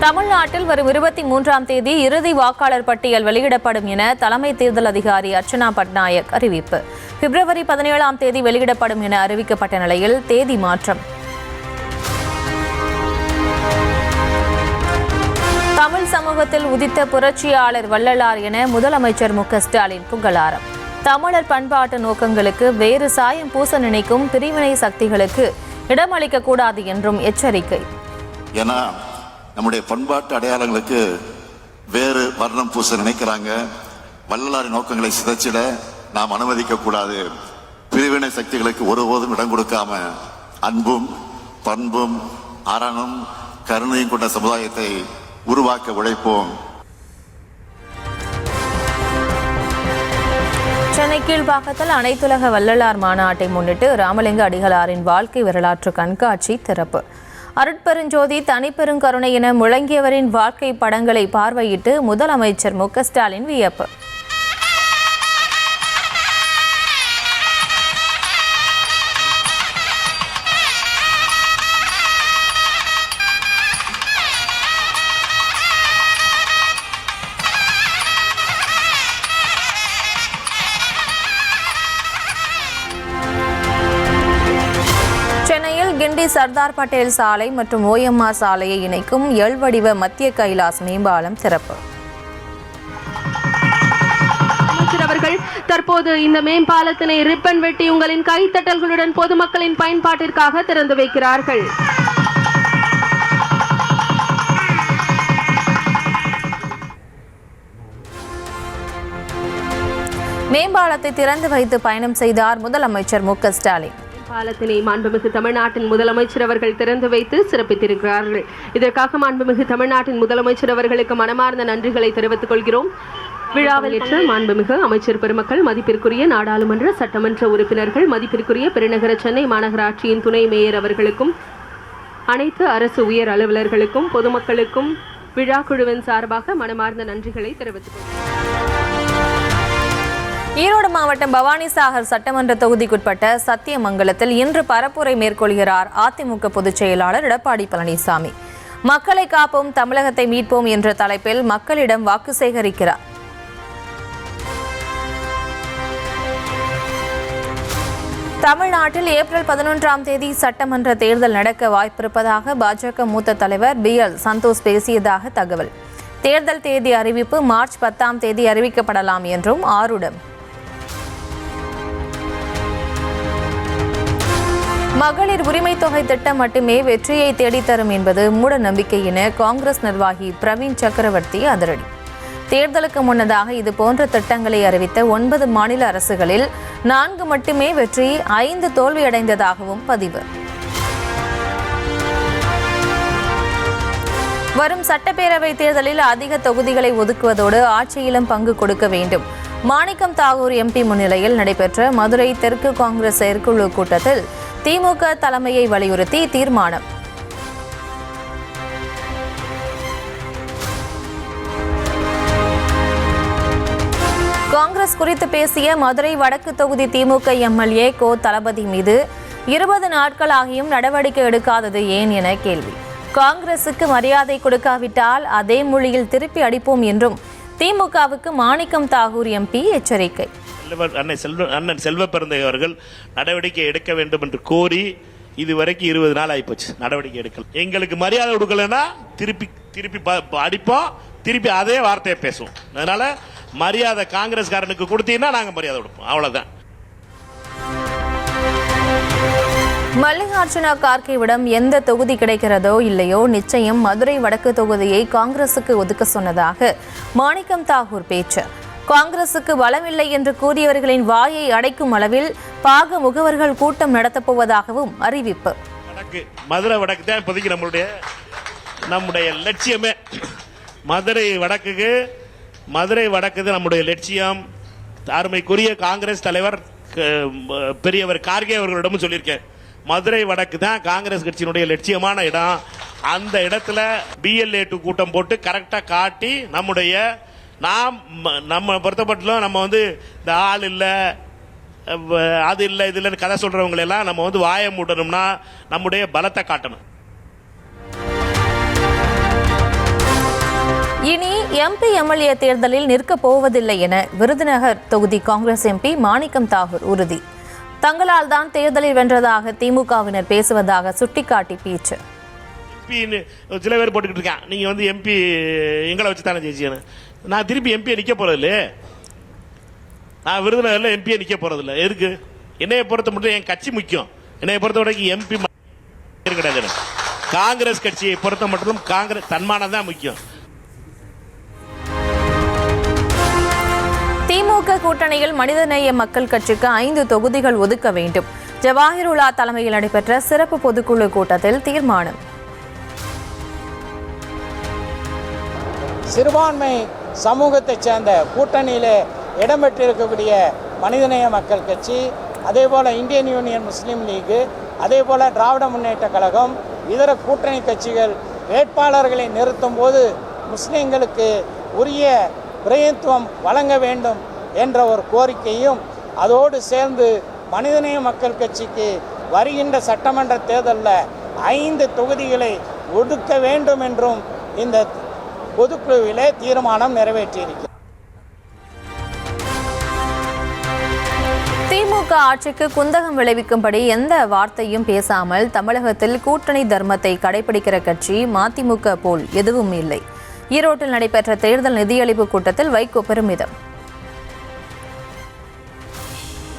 தமிழ்நாட்டில் வரும் 23ஆம் தேதி இறுதி வாக்காளர் பட்டியல் வெளியிடப்படும் என தலைமை தேர்தல் அதிகாரி அர்ச்சனா பட்நாயக் அறிவிப்பு. பிப்ரவரி 17ஆம் தேதி வெளியிடப்படும் என அறிவிக்கப்பட்ட நிலையில் தேதி மாற்றம். தமிழ் சமூகத்தில் உதித்த புரட்சியாளர் வள்ளலார் என முதலமைச்சர் மு.க. ஸ்டாலின் புகழாரம். தமிழர் பண்பாட்டு நோக்கங்களுக்கு வேறு சாயம் பூச நினைக்கும் பிரிவினை சக்திகளுக்கு இடமளிக்கக்கூடாது என்றும் எச்சரிக்கை. ஏன்னா நம்முடைய பண்பாட்டு அடையாளங்களுக்கு வேறு வர்ணம் பூச நினைக்கிறாங்க. வள்ளலாரின் நோக்கங்களை சிதைச்சிட நாம் அனுமதிக்க கூடாது. பிரிவினை சக்திகளுக்கு ஒருபோதும் இடம் கொடுக்காம அன்பும் பண்பும் அறனும் கருணையும் கொண்ட சமுதாயத்தை உருவாக்க உழைப்போம். சென்னை கீழ்ப்பாக்கத்தில் அனைத்துலக வள்ளலார் மாநாட்டை முன்னிட்டு ராமலிங்க அடிகளாரின் வாழ்க்கை வரலாற்று கண்காட்சி திறப்பு. அருட்பெருஞ்சோதி தனிப்பெருங்கருணை என முழங்கியவரின் வாழ்க்கை படங்களை பார்வையிட்டு முதலமைச்சர் மு.க. ஸ்டாலின் வியப்பு. கிண்டி சர்தார் பட்டேல் சாலை மற்றும் ஓஎம்ஆர் சாலையை இணைக்கும் எல் வடிவ மத்திய கைலாஸ் மேம்பாலம் திறப்பு. அமைச்சர் அவர்கள் தற்போது இந்த மேம்பாலத்தினை ரிப்பன் வெட்டி உங்களின் கைத்தட்டல்களுடன் பொதுமக்களின் பயன்பாட்டிற்காக திறந்து வைக்கிறார்கள். மேம்பாலத்தை திறந்து வைத்து பயணம் செய்தார் முதலமைச்சர் மு.க. ஸ்டாலின். பாலத்தினை மாண்புமிகு தமிழ்நாட்டின் முதலமைச்சர் அவர்கள் திறந்து வைத்து சிறப்பித்திருக்கிறார்கள். இதற்காக மாண்புமிகு தமிழ்நாட்டின் முதலமைச்சர் அவர்களுக்கு மனமார்ந்த நன்றிகளை தெரிவித்துக் கொள்கிறோம். விழாவில் ஏற்ற மாண்புமிகு அமைச்சர் பெருமக்கள், மதிப்பிற்குரிய நாடாளுமன்ற சட்டமன்ற உறுப்பினர்கள், மதிப்பிற்குரிய பெருநகர சென்னை மாநகராட்சியின் துணை மேயர் அவர்களுக்கும் அனைத்து அரசு உயர் அலுவலர்களுக்கும் பொதுமக்களுக்கும் விழா குழுவின் சார்பாக மனமார்ந்த நன்றிகளை தெரிவித்துக் கொள்கிறோம். ஈரோடு மாவட்டம் பவானிசாகர் சட்டமன்ற தொகுதிக்குட்பட்ட சத்தியமங்கலத்தில் இன்று பரப்புரை மேற்கொள்கிறார் அதிமுக பொதுச் செயலாளர் எடப்பாடி பழனிசாமி. மக்களை காப்போம், தமிழகத்தை மீட்போம் என்ற தலைப்பில் மக்களிடம் வாக்கு சேகரிக்கிறார். தமிழ்நாட்டில் ஏப்ரல் 11ஆம் தேதி சட்டமன்ற தேர்தல் நடக்க வாய்ப்பிருப்பதாக பாஜக மூத்த தலைவர் BL சந்தோஷ் பேசியதாக தகவல். தேர்தல் தேதி அறிவிப்பு மார்ச் 10ஆம் தேதி அறிவிக்கப்படலாம் என்றும் ஆருடம். மகளிர் உரிமை தொகை திட்டம் மட்டுமே வெற்றியை தேடித்தரும் என்பது மூட நம்பிக்கை என காங்கிரஸ் நிர்வாகி பிரவீன் சக்கரவர்த்தி அதிரடி. தேர்தலுக்கு முன்னதாக இதுபோன்ற திட்டங்களை அறிவித்த 9 மாநில அரசுகளில் 4 மட்டுமே வெற்றி, 5 தோல்வியடைந்ததாகவும் பதிவு. வரும் சட்டப்பேரவை தேர்தலில் அதிக தொகுதிகளை ஒதுக்குவதோடு ஆட்சியிலும் பங்கு கொடுக்க வேண்டும். மாணிக்கம் தாகூர் MP முன்னிலையில் நடைபெற்ற மதுரை தெற்கு காங்கிரஸ் செயற்குழு கூட்டத்தில் திமுக தலைமையை வலியுறுத்தி தீர்மானம். காங்கிரஸ் குறித்து பேசிய மதுரை வடக்கு தொகுதி திமுக MLA கோ தளபதி மீது 20 நாட்களாகியும் நடவடிக்கை எடுக்காதது ஏன் என கேள்வி. காங்கிரசுக்கு மரியாதை கொடுக்காவிட்டால் அதே மொழியில் திருப்பி அடிப்போம் என்றும் திமுகவுக்கு மாணிக்கம் தாகூர் MP எச்சரிக்கை. அண்ணன் செல்வ பிறந்தை அவர்கள் நடவடிக்கை எடுக்க வேண்டும் என்று கோரி இதுவரைக்கும் 20 நாள் ஆயிப்போச்சு, நடவடிக்கை எடுக்கல. எங்களுக்கு மரியாதை கொடுக்கலன்னா திருப்பி அடிப்போம், திருப்பி அதே வார்த்தையை பேசுவோம். அதனால மரியாதை காங்கிரஸ்காரனுக்கு கொடுத்தீங்கன்னா நாங்க மரியாதை கொடுப்போம், அவ்வளவுதான். மல்லிகார்ஜுன கார்கேவிடம் எந்த தொகுதி கிடைக்கிறதோ இல்லையோ நிச்சயம் மதுரை வடக்கு தொகுதியை காங்கிரசுக்கு ஒதுக்க சொன்னதாக மாணிக்கம் தாகூர் பேச்சு. காங்கிரசுக்கு பலமில்லை என்று கூறியவர்களின் வாயை அடைக்கும் அளவில் பாக முகவர்கள் கூட்டம் நடத்தப்போவதாகவும் அறிவிப்பு. மதுரை வடக்கு தான் இப்போதைக்கு நம்முடைய லட்சியமே. மதுரை வடக்கு நம்முடைய லட்சியம். அருமைக்குரிய காங்கிரஸ் தலைவர் பெரியவர் கார்கே அவர்களிடமும் சொல்லியிருக்கேன், மதுரை வடக்கு தான் காங்கிரஸ் கட்சியினுடைய லட்சியமான இடம். அந்த இடத்துல BLA2 கூட்டம் போட்டு கரெக்டா காட்டி நம்ம பொறுத்தப்பட்டலும் நம்ம இந்த ஆள் இல்லை அது இல்லை இது இல்லைன்னு கதை சொல்றவங்களெல்லாம் நம்ம வாய மூடணும்னா நம்முடைய பலத்தை காட்டணும். இனி எம்பி எம்எல்ஏ தேர்தலில் நிற்கப் போவதில்லை என விருதுநகர் தொகுதி காங்கிரஸ் எம்பி மாணிக்கம் தாகூர் உறுதி. தங்களால் தான் தேர்தலில் வென்றதாக திமுகவினர் பேசுவதாக சுட்டிக்காட்டி பேச்சு. சில பேர் போட்டுக்கிட்டு இருக்கேன், நீங்க வந்து எம்பி எங்களை வச்சு தானே ஜெயிச்சியன்னு. நான் திருப்பி எம்பியை நிக்க போறது இல்லையே, நான் விருதுநகர்ல எம்பியை நிக்க போறது இல்லை. எதுக்கு? என்னைய பொறுத்த மட்டும் என் கட்சி முக்கியம். என்னைய பொறுத்த வரைக்கும் எம்பி கிடையாது. காங்கிரஸ் கட்சியை பொறுத்த மட்டும் காங்கிரஸ் தன்மானம் தான் முக்கியம். திமுக கூட்டணியில் மனிதநேய மக்கள் கட்சிக்கு 5 தொகுதிகள் ஒதுக்க வேண்டும். ஜவாஹிருல்லா தலைமையில் நடைபெற்ற சிறப்பு பொதுக்குழு கூட்டத்தில் தீர்மானம். சிறுபான்மை சமூகத்தைச் சேர்ந்த கூட்டணியிலே இடம்பெற்றிருக்கக்கூடிய மனிதநேய மக்கள் கட்சி, அதேபோல் இந்தியன் யூனியன் முஸ்லீம் லீகு, அதேபோல் திராவிட முன்னேற்ற கழகம், இதர கூட்டணி கட்சிகள் வேட்பாளர்களை நிறுத்தும் போது முஸ்லீம்களுக்கு உரிய பிரதிநிதித்துவம் வழங்க வேண்டும் என்ற ஒரு கோரிக்கையும், அதோடு சேர்ந்து மனிதநேய மக்கள் கட்சிக்கு வருகின்ற சட்டமன்ற தேர்தலில் 5 தொகுதிகளை ஒதுக்க வேண்டும் என்றும் இந்த பொதுக்குழுவிலே தீர்மானம் நிறைவேற்றியிருக்கிறது. திமுக ஆட்சிக்கு குந்தகம் விளைவிக்கும்படி எந்த வார்த்தையும் பேசாமல் தமிழகத்தில் கூட்டணி தர்மத்தை கடைபிடிக்கிற கட்சி மதிமுக போல் எதுவும் இல்லை. ஈரோட்டில் நடைபெற்ற தேர்தல் நிதியளிப்பு கூட்டத்தில் வைகோ பெருமிதம்.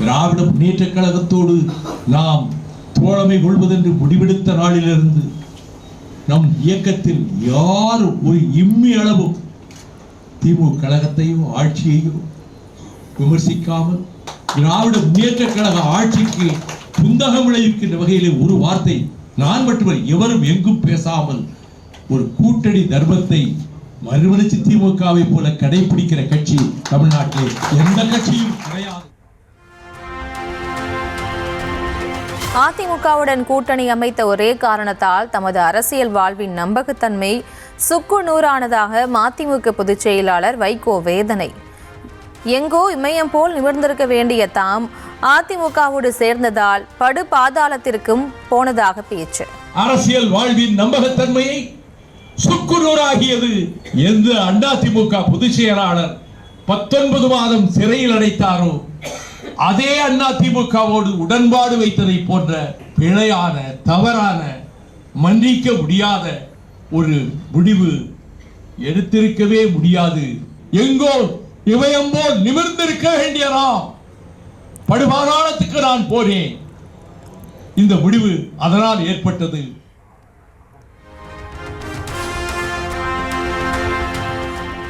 திராவிட முன்னேற்ற கழகத்தோடு நாம் தோழமை கொள்வதென்று முடிவெடுத்த நாளிலிருந்து நம் இயக்கத்தில் யாரும் ஒரு இம்மி அளவும் திமுக கழகத்தையும் ஆட்சியையும் விமர்சிக்காமல் திராவிட முன்னேற்ற கழக ஆட்சிக்கு குந்தகம் விளைவிக்கின்ற வகையிலே ஒரு வார்த்தை நான் மட்டுமல்ல எவரும் எங்கும் பேசாமல் ஒரு கூட்டணி தர்மத்தை மறுமலர்ச்சி திமுகவை போல கடைபிடிக்கிற கட்சி தமிழ்நாட்டில் எந்த கட்சியும் கிடையாது. அதிமுகவுடன் கூட்டணி அமைத்த ஒரே காரணத்தால் தமது அரசியல் வாழ்வின் நம்பகத்தன்மை சுக்கு நூறானதாக மதிமுக பொதுச் செயலாளர் வைகோ வேதனை. எங்கோ இமயம் போல் நிமிர்ந்திருக்க வேண்டிய தாம் அதிமுகவோடு சேர்ந்ததால் படு பாதாளத்திற்கும் போனதாக பேச்சு. அரசியல் வாழ்வின் நம்பகத்தன்மையை சுக்குநூறாகியது எந்த அதிமுக பொதுச் செயலாளர் 19 மாதம் சிறையில் அடைத்தாரோ அதே அதிமுகவோடு உடன்பாடு வைத்ததை போன்ற பிழையான தவறான மன்னிக்க முடியாத ஒரு முடிவு எடுத்திருக்கவே முடியாது. எங்கோ இமயம் போல் நிமிர்ந்திருக்க வேண்டிய நாம் படுபாதாளத்துக்கு நான் போனேன். இந்த முடிவு அதனால் ஏற்பட்டது.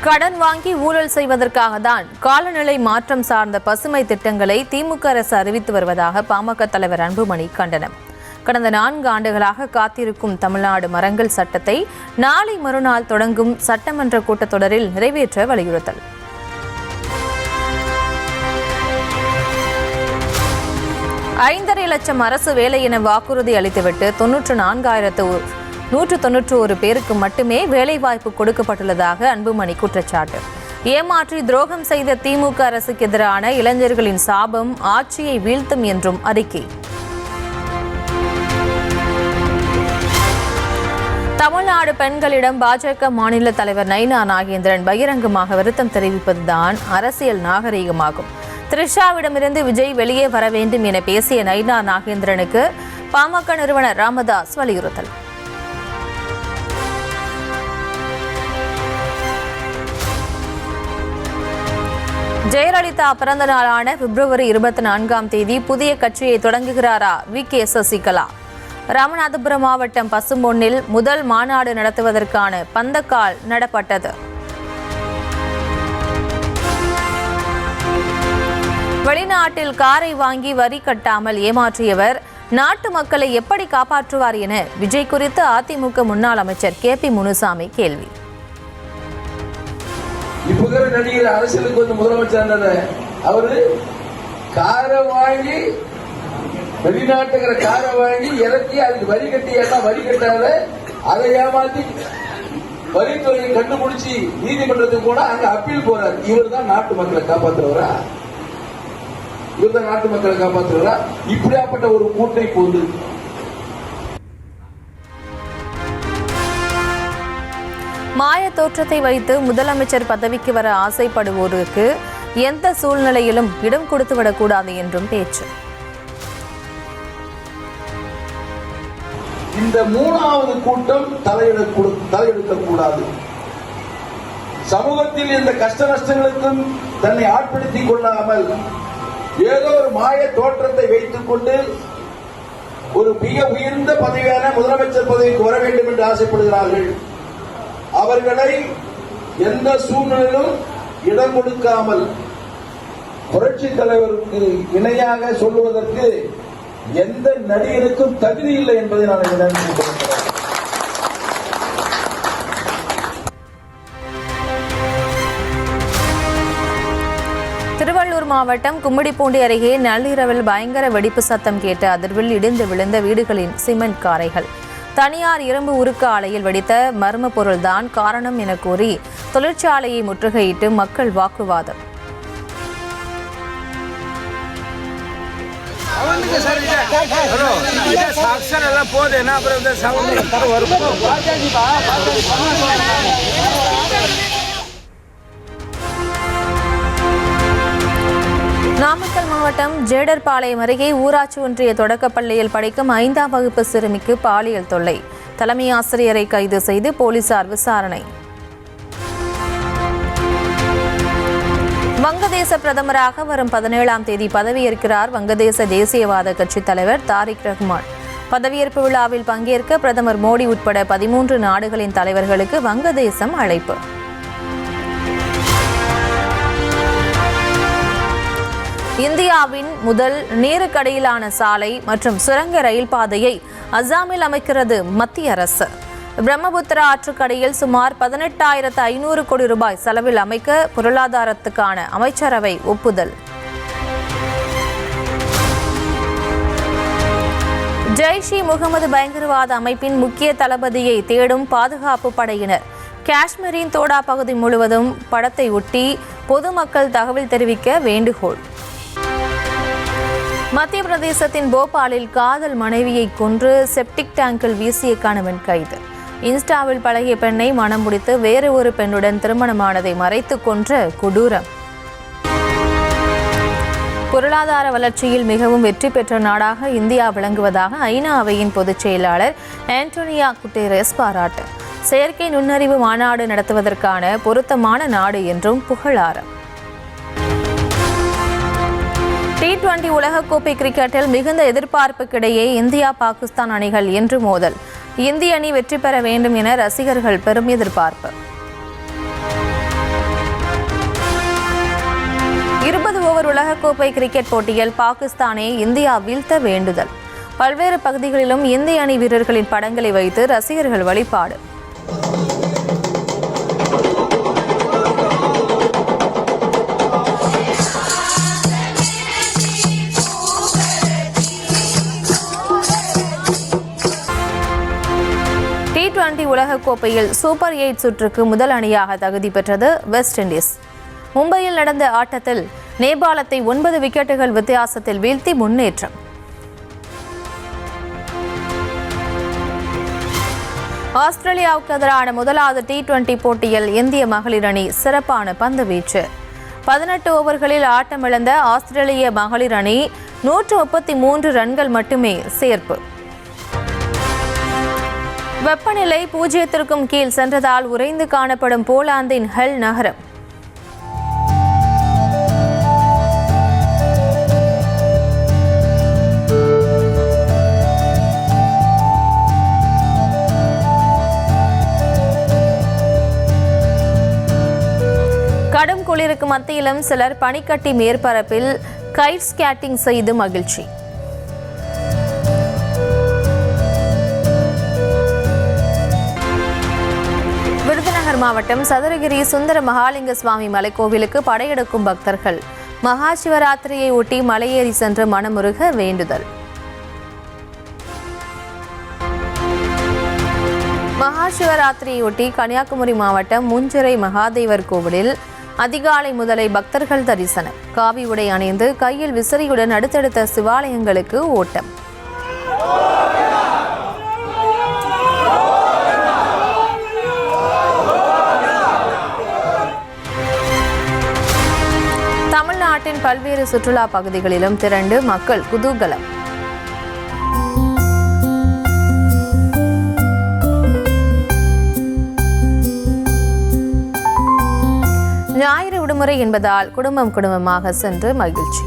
கடன் வாங்கி ஊழல் செய்வதற்காக தான் காலநிலை மாற்றம் சார்ந்த பசுமை திட்டங்களை திமுக அரசு அறிவித்து வருவதாக பாமக தலைவர் அன்புமணி கண்டனம். கடந்த 4 ஆண்டுகளாக காத்திருக்கும் தமிழ்நாடு மரங்கள் சட்டத்தை நாளை மறுநாள் தொடங்கும் சட்டமன்ற கூட்டத்தொடரில் நிறைவேற்ற வலியுறுத்தல். ஐந்தரை லட்சம் அரசு வேலை என வாக்குறுதி அளித்துவிட்டு 94,191 பேருக்கு மட்டுமே வேலைவாய்ப்பு கொடுக்கப்பட்டுள்ளதாக அன்புமணி குற்றச்சாட்டு. ஏமாற்றி துரோகம் செய்த திமுக அரசுக்கு எதிரான இளைஞர்களின் சாபம் ஆட்சியை வீழ்த்தும் என்றும் அறிக்கை. தமிழ்நாடு பெண்களிடம் பாஜக மாநில தலைவர் நைனா நாகேந்திரன் பகிரங்கமாக வருத்தம் தெரிவிப்பதுதான் அரசியல் நாகரீகமாகும். த்ரிஷாவிடமிருந்து விஜய் வெளியே வர வேண்டும் என பேசிய நைனா நாகேந்திரனுக்கு பாமக நிறுவனர் ராமதாஸ் வலியுறுத்தல். ஜெயலலிதா பிறந்த நாளான பிப்ரவரி 24ஆம் தேதி புதிய கட்சியை தொடங்குகிறாரா வி.கே. சசிகலா? ராமநாதபுரம் மாவட்டம் பசும்பொன்னில் முதல் மாநாடு நடத்துவதற்கான பந்தக்கால் நடப்பட்டது. வெளிநாட்டில் காரை வாங்கி வரி கட்டாமல் ஏமாற்றியவர் நாட்டு மக்களை எப்படி காப்பாற்றுவார் என விஜய் குறித்து அதிமுக முன்னாள் அமைச்சர் கே.பி. முனுசாமி கேள்வி. இப்ப நடிகர் அரசியலுக்கு வந்து முதலமைச்சர் அவரு காரை வாங்கி வெளிநாட்டுக்கிற காரை வாங்கி இறக்கி அதுக்கு வரி கட்டி வரி கட்டாத அதை ஏமாத்தி வரித்துறையை கண்டுபிடிச்சி நீதிமன்றத்துக்கு போனா அங்க அப்பீல் போறாரு. இவர் தான் நாட்டு மக்களை காப்பாற்றுறவரா? இவர் தான் நாட்டு மக்களை காப்பாற்றுறவரா? இப்படியாப்பட்ட ஒரு கூட்டை போது மாய தோற்றத்தை வைத்து முதலமைச்சர் பதவிக்கு வர ஆசைப்படுவோருக்கு எந்த சூழ்நிலையிலும் இடம் கொடுத்துவிடக்கூடாது என்றும் பேச்சு. இந்த மூணாவது கூட்டம் தலையெடுக்கக்கூடாது. சமூகத்தில் இந்த கஷ்ட நஷ்டங்களுக்கும் தன்னை ஆட்படுத்திக் கொள்ளாமல் ஏதோ ஒரு மாய தோற்றத்தை வைத்துக் கொண்டு ஒரு மிக உயர்ந்த பதவியான முதலமைச்சர் பதவிக்கு வர வேண்டும் என்று ஆசைப்படுகிறார்கள். அவர்களை எந்த சூழ்நிலையிலும் இடம் கொடுக்காமல் புரட்சி தலைவருக்கு இணையாக சொல்லுவதற்கு எந்த நடிகருக்கும் தகுதி இல்லை என்பதை நான் நினைக்கிறேன். திருவள்ளூர் மாவட்டம் கும்மிடிப்பூண்டி அருகே நள்ளிரவில் பயங்கர வெடிப்பு சத்தம் கேட்டு அதிர்வில் இடிந்து விழுந்த வீடுகளின் சிமெண்ட் காரைகள். தனியார் இரும்பு உருக்கு ஆலையில் வெடித்த மர்ம பொருள்தான் காரணம் என கூறி தொழிற்சாலையை முற்றுகையிட்டு மக்கள் வாக்குவாதம். நாமக்கல் மாவட்டம் ஜேடர்பாளையம் அருகே ஊராட்சி ஒன்றிய தொடக்கப்பள்ளியில் படிக்கும் 5ஆம் வகுப்பு சிறுமிக்கு பாலியல் தொல்லை. தலைமை ஆசிரியரை கைது செய்து போலீசார் விசாரணை. வங்கதேச பிரதமராக வரும் 17ஆம் தேதி பதவியேற்கிறார் வங்கதேச தேசியவாத கட்சித் தலைவர் தாரிக் ரஹ்மான். பதவியேற்பு விழாவில் பங்கேற்க பிரதமர் மோடி உட்பட 13 நாடுகளின் தலைவர்களுக்கு வங்கதேசம் அழைப்பு. இந்தியாவின் முதல் நீருக்கடியிலான சாலை மற்றும் சுரங்க ரயில் பாதையை அசாமில் அமைக்கிறது மத்திய அரசு. பிரம்மபுத்திரா ஆற்றுக்கடியில் சுமார் 18,500 கோடி ரூபாய் செலவில் அமைக்க பொருளாதாரத்துக்கான அமைச்சரவை ஒப்புதல். ஜெய்ஷ்-இ-முகமது பயங்கரவாத அமைப்பின் முக்கிய தளபதியை தேடும் பாதுகாப்பு படையினர். காஷ்மீரின் தோடா பகுதி முழுவதும் படத்தை ஒட்டி பொதுமக்கள் தகவல் தெரிவிக்க வேண்டுகோள். மத்திய பிரதேசத்தின் போபாலில் காதல் மனைவியை கொன்று செப்டிக் டேங்கில் வீசிய கணவன் கைது. இன்ஸ்டாவில் பழகிய பெண்ணை மனம் முடித்து வேறு ஒரு பெண்ணுடன் திருமணமானதை மறைத்து கொன்ற கொடூரம். பொருளாதார வளர்ச்சியில் மிகவும் வெற்றி பெற்ற நாடாக இந்தியா விளங்குவதாக ஐநா அவையின் பொதுச் செயலாளர் ஆண்டோனியோ குட்டெரஸ் பாராட்டு. செயற்கை நுண்ணறிவு மாநாடு நடத்துவதற்கான பொருத்தமான நாடு என்றும் புகழாரம். T20 உலகக்கோப்பை கிரிக்கெட்டில் மிகுந்த எதிர்பார்ப்புக்கிடையே இந்தியா பாகிஸ்தான் அணிகள் இன்று மோதல். இந்திய அணி வெற்றி பெற வேண்டும் என ரசிகர்கள் பெரும் எதிர்பார்ப்பு. 20 ஓவர் உலகக்கோப்பை கிரிக்கெட் போட்டியில் பாகிஸ்தானை இந்தியா வீழ்த்த வேண்டுதல். பல்வேறு பகுதிகளிலும் இந்திய அணி வீரர்களின் படங்களை வைத்து ரசிகர்கள் வழிபாடு. T20 உலகக்கோப்பையில் சூப்பர் 8 சுற்றுக்கு முதல் அணியாக தகுதி பெற்றது வெஸ்ட் இண்டீஸ். மும்பையில் நடந்த ஆட்டத்தில் நேபாளத்தை 9 விக்கெட்டுகள் வித்தியாசத்தில் வீழ்த்தி முன்னேற்றம். ஆஸ்திரேலியாவுக்கு எதிரான முதலாவது T20 போட்டியில் இந்திய மகளிர் அணி சிறப்பான பந்து வீச்சு. 18 ஓவர்களில் ஆட்டமிழந்த ஆஸ்திரேலிய மகளிர் அணி 133 ரன்கள் மட்டுமே சேர்ப்பு. வெப்பநிலை 0க்கும் கீழ் சென்றதால் உறைந்து காணப்படும் போலாந்தின் ஹெல் நகரம். கடும் குளிருக்கு மத்தியிலும் சிலர் பனிக்கட்டி மேற்பரப்பில் கைட் ஸ்கேட்டிங் செய்து மகிழ்ச்சி. விருதுநகர் மாவட்டம் சதுரகிரி சுந்தர மகாலிங்க சுவாமி மலைக்கோவிலுக்கு படையெடுக்கும் பக்தர்கள். மகா சிவராத்திரியை ஒட்டி மலையேறி சென்று மனமுருக வேண்டுதல். மகா சிவராத்திரியொட்டி கன்னியாகுமரி மாவட்டம் முஞ்சிறை மகாதேவர் கோவிலில் அதிகாலை முதலை பக்தர்கள் தரிசனம். காவி உடை அணிந்து கையில் விசிறியுடன் அடுத்தடுத்த சிவாலயங்களுக்கு ஓட்டம். தமிழ்நாட்டின் பல்வேறு சுற்றுலா பகுதிகளிலும் திரண்டு மக்கள் குதூகலம். ஞாயிறு விடுமுறை என்பதால் குடும்பமாக சென்று மகிழ்ச்சி.